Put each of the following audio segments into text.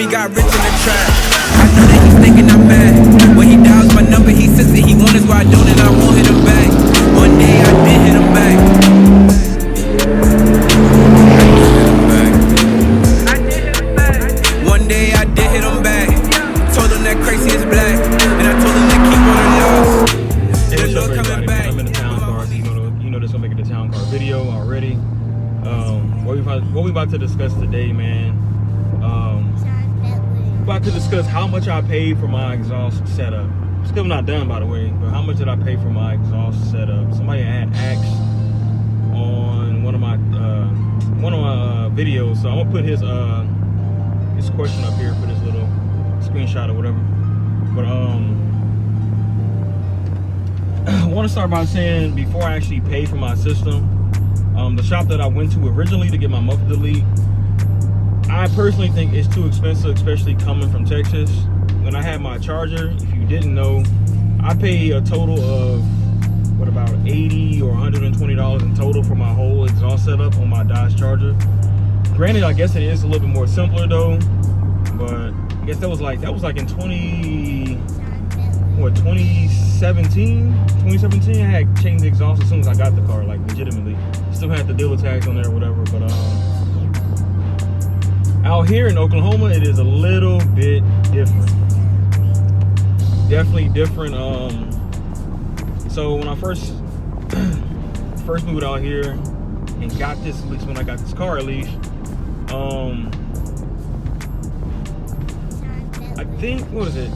he got rich in the trap. I know that he's thinking I'm mad. When he dials my number, he says that he wants why I don't, and I won't hit him back. One day I did hit him back. One day I did hit him back. Told him that crazy is black, and I told him to keep on the loss. Hey, what's up, everybody? I'm in the town car. You know this gonna make it a town car video already. What we about to discuss today, man. About to discuss how much I paid for my exhaust setup. Still not done, by the way, but how much did I pay for my exhaust setup? Somebody had asked on one of my videos, so I'm gonna put his question up here for this little screenshot or whatever. But I want to start by saying, before I actually pay for my system, the shop that I went to originally to get my muffler delete, I personally think it's too expensive, especially coming from Texas. When I had my charger, if you didn't know, I paid a total of, what, about $80 or $120 in total for my whole exhaust setup on my Dodge Charger. Granted, I guess it is a little bit more simpler though, but I guess that was like in 2017? I had changed the exhaust as soon as I got the car, like legitimately. Still had the dealer tags on there or whatever, but out here in Oklahoma, it is a little bit different. Definitely different. So when I first moved out here and got this, at least when I got this car, at least, I think, what is it?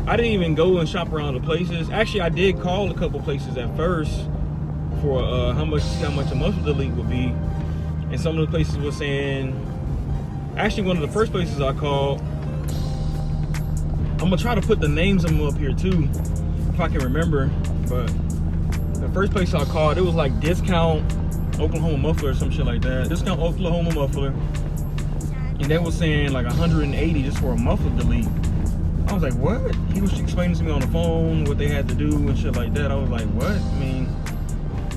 I didn't even go and shop around the places. Actually, I did call a couple places at first for how much a muffler delete would be, and some of the places were saying. Actually, one of the first places I called, I'm gonna try to put the names of them up here too, if I can remember. But the first place I called, it was like Discount Oklahoma Muffler or some shit like that. Discount Oklahoma Muffler, and they were saying like 180 just for a muffler delete. I was like, what? He was explaining to me on the phone what they had to do and shit like that. I was like, what? I mean,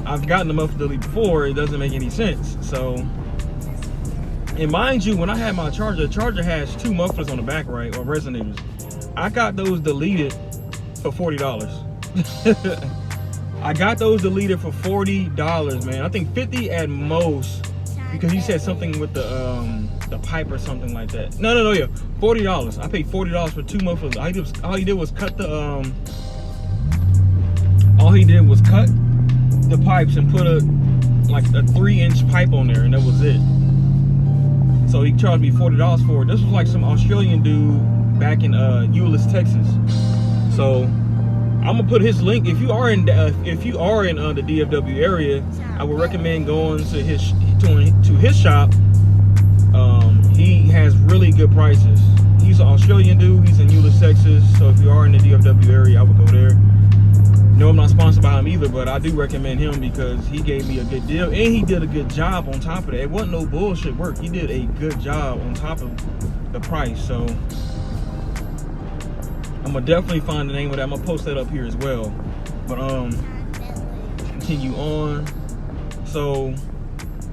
I've gotten the muffler delete before. It doesn't make any sense. So. And mind you, when I had my charger, the charger has two mufflers on the back, right, or resonators. I got those deleted for $40. I got those deleted for $40, man. I think 50 at most, because he said something with the pipe or something like that. No, yeah, $40. I paid $40 for two mufflers. All he did was cut the the pipes and put a 3-inch pipe on there, and that was it. So he charged me $40 for it. This was like some Australian dude back in Euless, Texas. So I'm gonna put his link. If you are in the DFW area, I would recommend going to his shop. He has really good prices. He's an Australian dude. He's in Euless, Texas. So if you are in the DFW area, I would go there. No, I'm not sponsored by him either, but I do recommend him because he gave me a good deal and he did a good job on top of that. It wasn't no bullshit work. He did a good job on top of the price. So I'm gonna definitely find the name of that. I'm gonna post that up here as well. But continue on. So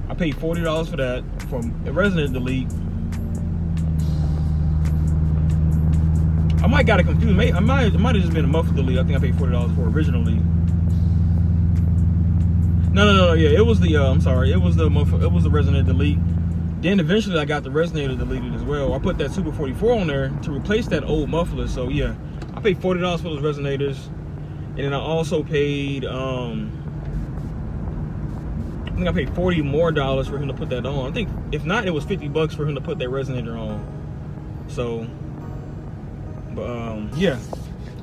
I paid $40 for that for a Resonator delete. I might got it confused. It might have just been a muffler delete. I think I paid $40 for originally. No. Yeah, it was the. I'm sorry. It was the muffler. It was the Resonator delete. Then eventually I got the Resonator deleted as well. I put that Super 44 on there to replace that old muffler. So yeah, I paid $40 for those Resonators, and then I also paid. I think I paid $40 more for him to put that on. I think if not, it was $50 for him to put that Resonator on. So. But yeah,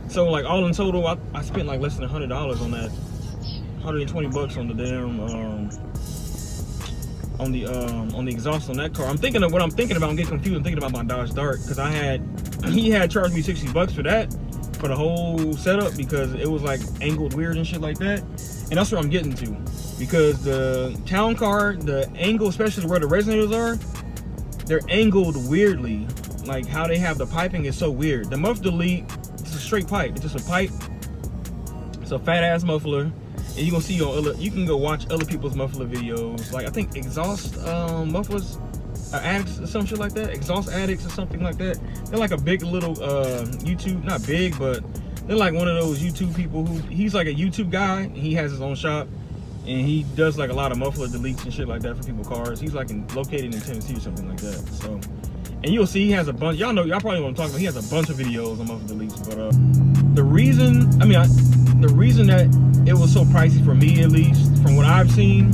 so like all in total, I spent like less than $100 on that, $120 on the damn on the exhaust on that car. I'm thinking of what I'm thinking about. I'm getting confused. I'm thinking about my Dodge Dart because he had charged me $60 for that, for the whole setup, because it was like angled weird and shit like that. And that's what I'm getting to, because the town car, the angle, especially where the resonators are, they're angled weirdly. Like how they have the piping is so weird. The muffler delete, it's a straight pipe. It's just a pipe. It's a fat ass muffler, and you can see you can go watch other people's muffler videos. Like I think exhaust mufflers, addicts or some shit like that, exhaust addicts or something like that. They're like a big little YouTube, not big, but they're like one of those YouTube people who, he's like a YouTube guy. He has his own shop and he does like a lot of muffler deletes and shit like that for people's cars. He's like located in Tennessee or something like that. So, and you'll see he has a bunch, y'all probably want to talk about, he has a bunch of videos on muffler deletes. But the reason that it was so pricey for me, at least from what I've seen,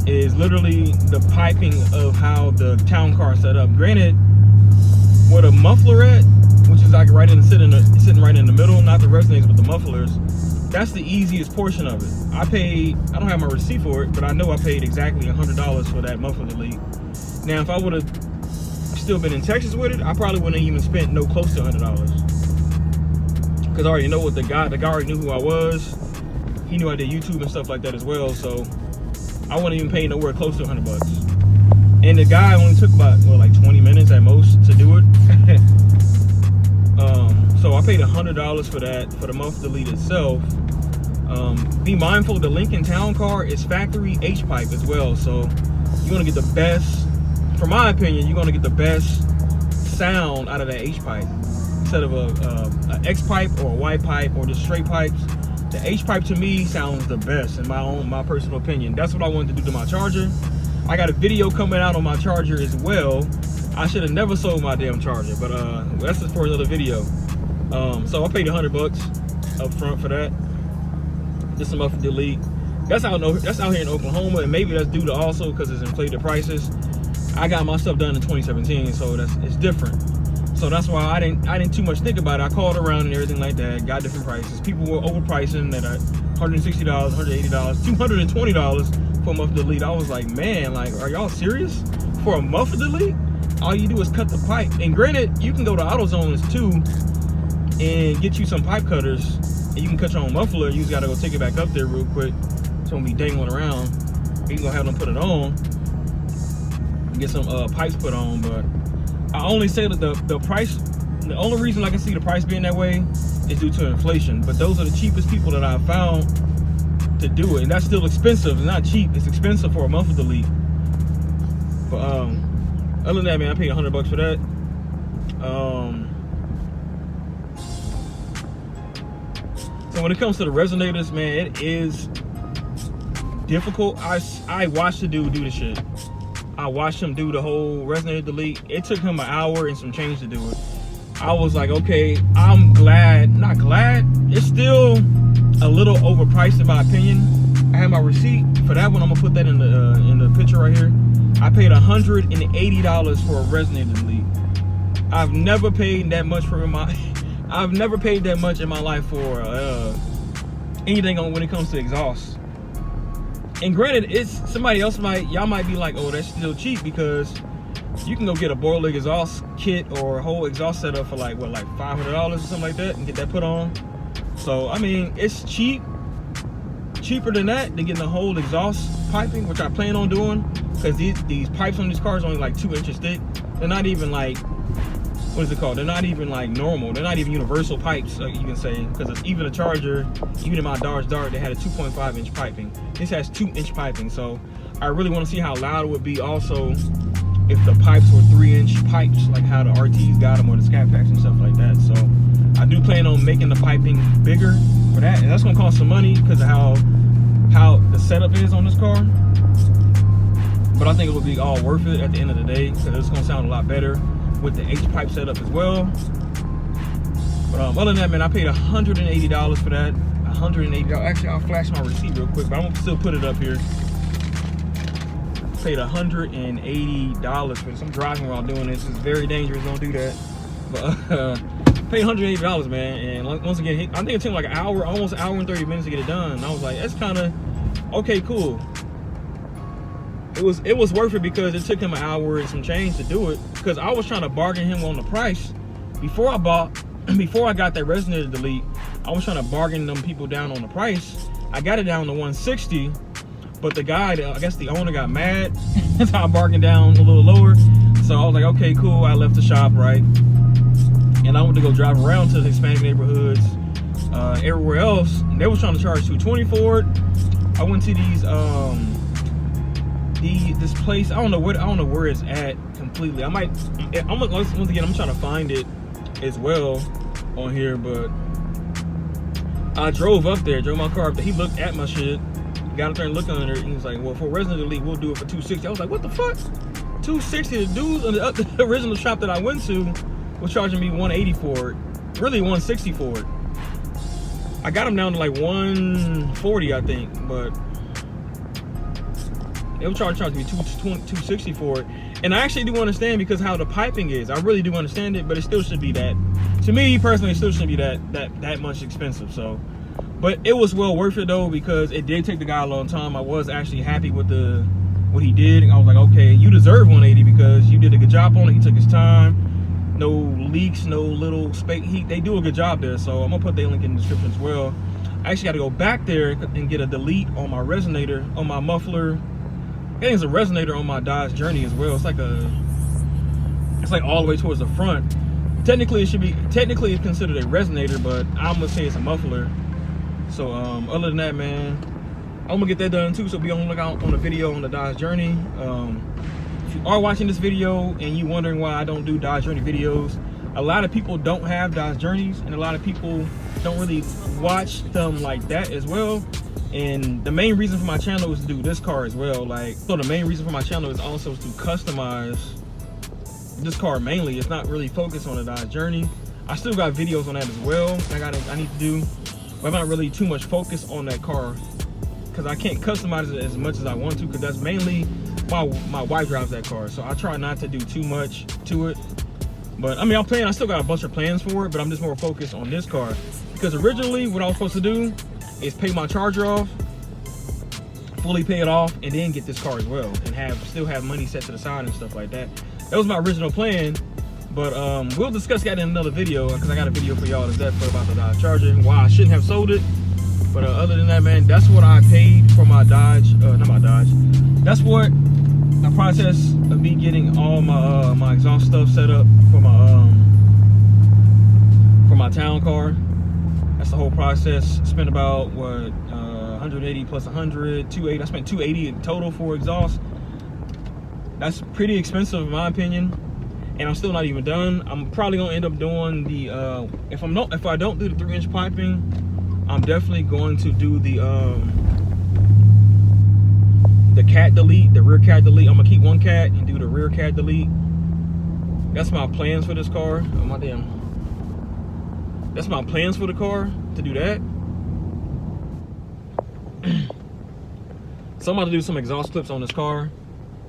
is literally the piping of how the town car is set up. Granted, where the muffler at, which is like sitting right in the middle, not the resonators but the mufflers, that's the easiest portion of it. I don't have my receipt for it, but I know I paid exactly $100 for that muffler delete. Now, if I would have still been in Texas with it, I probably wouldn't have even spent no close to $100. Because I already know what the guy already knew who I was. He knew I did YouTube and stuff like that as well, so I wouldn't even pay nowhere close to $100. And the guy only took about, well, like 20 minutes at most to do it. So I paid $100 for that, for the muffler delete itself. Be mindful, the Lincoln Town Car is factory H-pipe as well, so you're gonna get the best, from my opinion, you're gonna get the best sound out of that H-pipe. Instead of a X-pipe or a Y-pipe or just straight pipes, the H-pipe to me sounds the best in my personal opinion. That's what I wanted to do to my charger. I got a video coming out on my charger as well. I should have never sold my damn charger, but that's just for another video. So I paid $100 up front for that. Just a muffler delete. That's out here in Oklahoma, and maybe that's due to also because it's inflated prices. I got my stuff done in 2017, so it's different. So that's why I didn't too much think about it. I called around and everything like that, got different prices. People were overpricing at $160, $180, $220 for a muffler delete. I was like, man, like, are y'all serious? For a muffler delete? All you do is cut the pipe. And granted, you can go to AutoZones too and get you some pipe cutters, and you can cut your own muffler. You just gotta go take it back up there real quick. It's gonna be dangling around. You can go have them put it on and get some pipes put on. But I only say that the price, the only reason I can see the price being that way is due to inflation. But those are the cheapest people that I've found to do it, and that's still expensive. It's not cheap, it's expensive for a muffler delete. But other than that, man, I paid $100 for that. So when it comes to the resonators, man, it is difficult. I watched the dude do the shit. I watched him do the whole resonator delete. It took him an hour and some change to do it. I was like, okay, I'm glad, not glad. It's still a little overpriced in my opinion. I have my receipt for that one. I'm gonna put that in the picture right here. I paid $180 for a resonator delete. I've never paid that much for I've never paid that much in my life for anything when it comes to exhaust. And granted, it's somebody else y'all might be like, oh, that's still cheap, because you can go get a boiler exhaust kit or a whole exhaust setup for like what, like $500 or something like that, and get that put on. So I mean, it's cheaper than that than getting the whole exhaust piping, which I plan on doing, because these pipes on these cars are only like 2 inches thick. They're not even like, what is it called? They're not even like normal. They're not even universal pipes, like you can say, because even a charger, even in my Dodge Dart, they had a 2.5 inch piping. This has 2 inch piping, so I really want to see how loud it would be also if the pipes were 3 inch pipes, like how the RTs got them, or the Scat Packs and stuff like that. So I do plan on making the piping bigger for that, and that's gonna cost some money because of how the setup is on this car. But I think it will be all worth it at the end of the day, because it's gonna sound a lot better with the H-pipe setup as well. But other than that, man, I paid $180 for that. $180. Actually, I'll flash my receipt real quick, but I'm gonna still put it up here. Paid $180 for this. I'm driving while doing this. It's very dangerous. Don't do that. But paid $180, man. And once again, I think it took like an hour, almost an hour and 30 minutes to get it done. And I was like, that's kind of okay, cool. It was worth it because it took him an hour and some change to do it, because I was trying to bargain him on the price before I got that resonator delete. I was trying to bargain them people down on the price. I got it down to $160, but the guy, I guess the owner, got mad. So I bargained down a little lower. So I was like, okay, cool. I left the shop, right, and I went to go drive around to the Hispanic neighborhoods, everywhere else. And they was trying to charge $220 for it. I went to these this place, I don't know where it's at completely. Once again, I'm trying to find it as well on here, but I drove my car up there. He looked at my shit, got up there and looked under it, and he was like, well, for Resident Elite, we'll do it for $260. I was like, what the fuck? $260? The dudes on the original shop that I went to was charging me $180 for it. Really $160 for it. I got them down to like $140, I think, but they were charging me $260 for it. And I actually do understand because how the piping is. I really do understand it, but it still should be that. To me personally, it still shouldn't be that much expensive. So, but it was well worth it though, because it did take the guy a long time. I was actually happy with what he did. I was like, okay, you deserve 180 because you did a good job on it. He took his time. No leaks, no little space. They do a good job there. So I'm gonna put their link in the description as well. I actually got to go back there and get a delete on my Resonator, on my muffler. I think it's a Resonator on my Dodge Journey as well. It's like all the way towards the front. Technically it's considered a Resonator, but I'm gonna say it's a muffler. So other than that, man, I'm gonna get that done too. So be on the lookout on the video on the Dodge Journey. If you are watching this video and you wondering why I don't do Dodge Journey videos, a lot of people don't have Dodge Journeys, and a lot of people don't really watch them like that as well. And the main reason for my channel is to do this car as well. So the main reason for my channel is also to customize this car mainly. It's not really focused on the Dodge Journey. I still got videos on that as well I need to do, but I'm not really too much focused on that car because I can't customize it as much as I want to, because that's mainly my wife drives that car. So I try not to do too much to it. But I mean, I still got a bunch of plans for it, but I'm just more focused on this car. Because originally what I was supposed to do is pay my Charger off, fully pay it off, and then get this car as well, and still have money set to the side and stuff like that. That was my original plan, but we'll discuss that in another video, because I got a video for y'all about the Dodge Charger and why I shouldn't have sold it. But other than that, man, that's what I paid for my Dodge, not my Dodge. That's what the process of me getting all my my exhaust stuff set up for my town car. That's the whole process. Spent about what 180 plus 100, 280. I spent 280 in total for exhaust. That's pretty expensive in my opinion, and I'm still not even done. I'm probably gonna end up doing the if I don't do the 3-inch piping, I'm definitely going to do the cat delete, the rear cat delete. I'm gonna keep one cat and do the rear cat delete. That's my plans for this car. Oh my damn. That's my plans for the car, to do that. So I'm about to do some exhaust clips on this car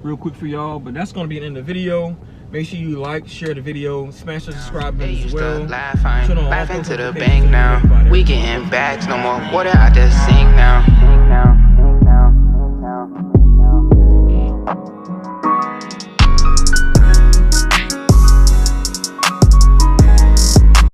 real quick for y'all, but that's gonna be the end of the video. Make sure you like, share the video, smash the subscribe button as well. Laughing to the bank now. We getting bags, no more water, I just sing now.